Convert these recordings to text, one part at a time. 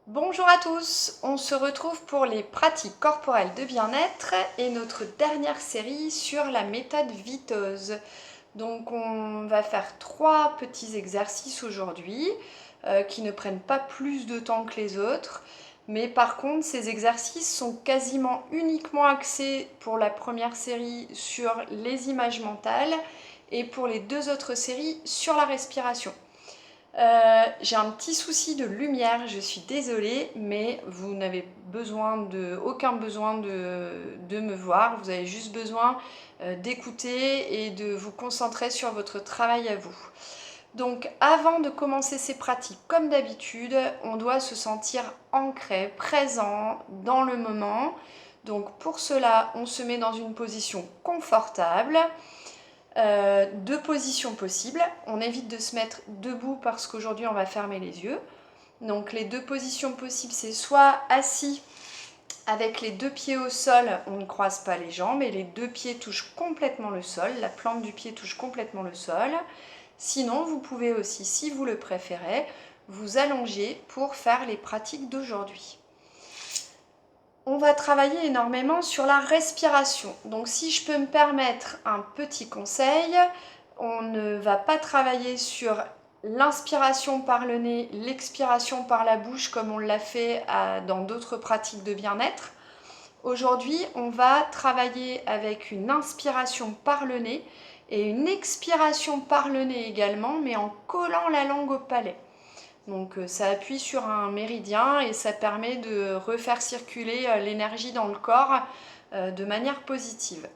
Bonjour à tous, on se retrouve pour les pratiques corporelles de bien-être et notre dernière série sur la méthode Viteuse. Donc on va faire 3 petits exercices aujourd'hui qui ne prennent pas plus de temps que les autres. Mais par contre, ces exercices sont quasiment uniquement axés pour la première série sur les images mentales et pour les 2 autres séries sur la respiration. J'ai un petit souci de lumière, je suis désolée, mais vous n'avez aucun besoin de me voir, vous avez juste besoin d'écouter et de vous concentrer sur votre travail à vous. Donc avant de commencer ces pratiques, comme d'habitude, on doit se sentir ancré, présent dans le moment. Donc pour cela, on se met dans une position confortable. 2 positions possibles. On évite de se mettre debout parce qu'aujourd'hui on va fermer les yeux. Donc les 2 positions possibles, c'est soit assis avec les 2 pieds au sol, on ne croise pas les jambes et les 2 pieds touchent complètement le sol, la plante du pied touche complètement le sol. Sinon, vous pouvez aussi, si vous le préférez, vous allonger pour faire les pratiques d'aujourd'hui. On va travailler énormément sur la respiration. Donc si je peux me permettre un petit conseil, on ne va pas travailler sur l'inspiration par le nez, l'expiration par la bouche comme on l'a fait dans d'autres pratiques de bien-être. Aujourd'hui, on va travailler avec une inspiration par le nez et une expiration par le nez également, mais en collant la langue au palais. Donc ça appuie sur un méridien et ça permet de refaire circuler l'énergie dans le corps de manière positive.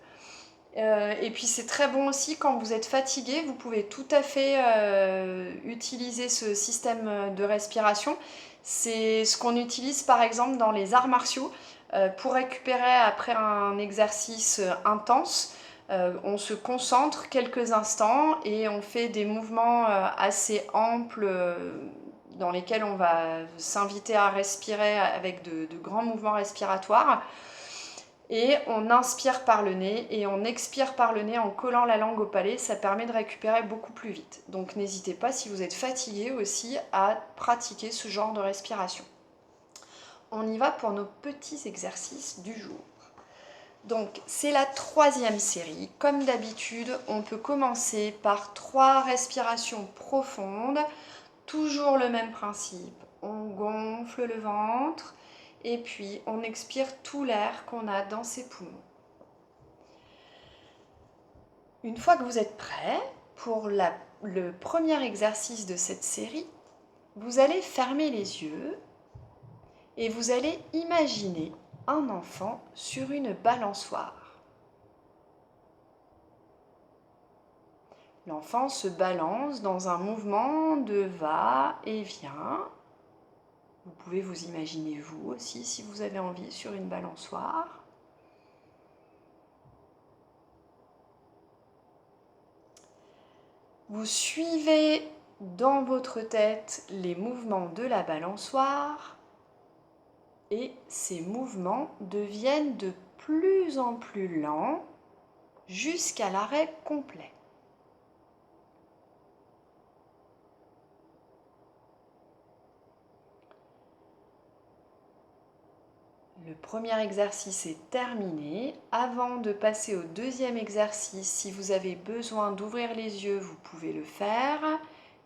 Et puis c'est très bon aussi quand vous êtes fatigué, vous pouvez tout à fait utiliser ce système de respiration. C'est ce qu'on utilise par exemple dans les arts martiaux pour récupérer après un exercice intense. On se concentre quelques instants et on fait des mouvements assez amples dans lesquels on va s'inviter à respirer avec de grands mouvements respiratoires. Et on inspire par le nez et on expire par le nez en collant la langue au palais. Ça permet de récupérer beaucoup plus vite. Donc n'hésitez pas, si vous êtes fatigué aussi, à pratiquer ce genre de respiration. On y va pour nos petits exercices du jour. Donc c'est la 3e série. Comme d'habitude, on peut commencer par 3 respirations profondes. Toujours le même principe. On gonfle le ventre et puis on expire tout l'air qu'on a dans ses poumons. Une fois que vous êtes prêt pour le premier exercice de cette série, vous allez fermer les yeux et vous allez imaginer un enfant sur une balançoire. L'enfant se balance dans un mouvement de va-et-vient. Vous pouvez vous imaginer vous aussi, si vous avez envie, sur une balançoire. Vous suivez dans votre tête les mouvements de la balançoire et ces mouvements deviennent de plus en plus lents jusqu'à l'arrêt complet. Le premier exercice est terminé. Avant de passer au deuxième exercice, si vous avez besoin d'ouvrir les yeux, vous pouvez le faire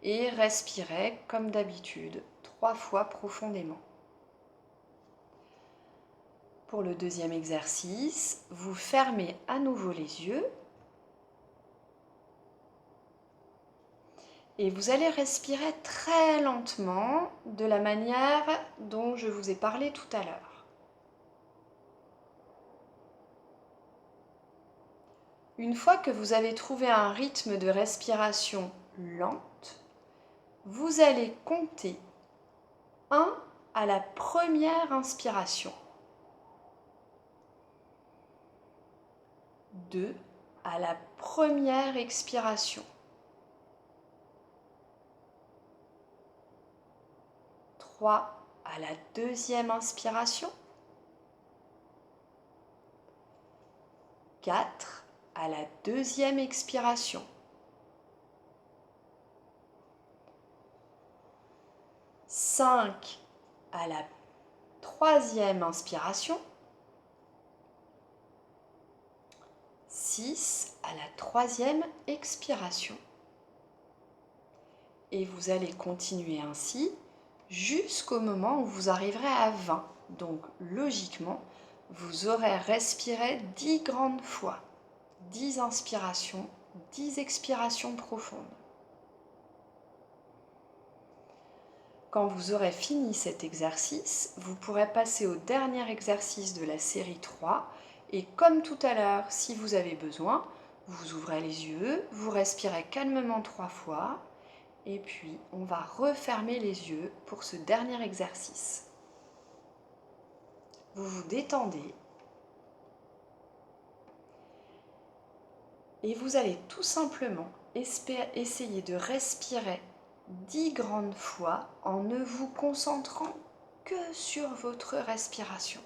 et respirer comme d'habitude 3 fois profondément. Pour le deuxième exercice, vous fermez à nouveau les yeux et vous allez respirer très lentement de la manière dont je vous ai parlé tout à l'heure. Une fois que vous avez trouvé un rythme de respiration lente, vous allez compter 1 à la première inspiration, 2 à la première expiration, 3 à la deuxième inspiration, 4 à la deuxième expiration, 5 à la 3e inspiration, 6 à la 3e expiration. Et vous allez continuer ainsi jusqu'au moment où vous arriverez à 20. Donc logiquement, vous aurez respiré 10 grandes fois, 10 inspirations, 10 expirations profondes. Quand vous aurez fini cet exercice, vous pourrez passer au dernier exercice de la série 3. Et comme tout à l'heure, si vous avez besoin, vous ouvrez les yeux, vous respirez calmement 3 fois, et puis on va refermer les yeux pour ce dernier exercice. Vous vous détendez et vous allez tout simplement essayer de respirer 10 grandes fois en ne vous concentrant que sur votre respiration.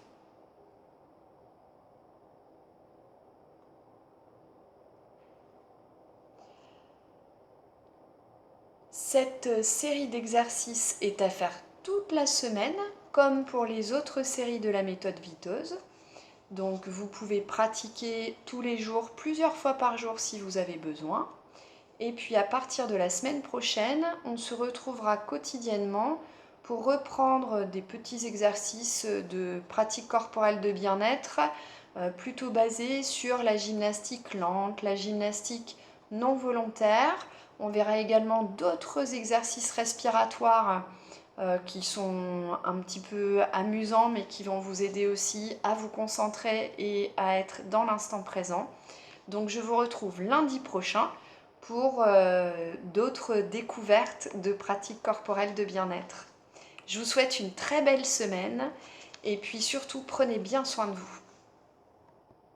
Cette série d'exercices est à faire toute la semaine, comme pour les autres séries de la méthode Viteuse. Donc vous pouvez pratiquer tous les jours, plusieurs fois par jour si vous avez besoin. Et puis à partir de la semaine prochaine, on se retrouvera quotidiennement pour reprendre des petits exercices de pratique corporelle de bien-être, plutôt basés sur la gymnastique lente, la gymnastique non volontaire. On verra également d'autres exercices respiratoires qui sont un petit peu amusants mais qui vont vous aider aussi à vous concentrer et à être dans l'instant présent. Donc je vous retrouve lundi prochain pour d'autres découvertes de pratiques corporelles de bien-être. Je vous souhaite une très belle semaine et puis surtout prenez bien soin de vous.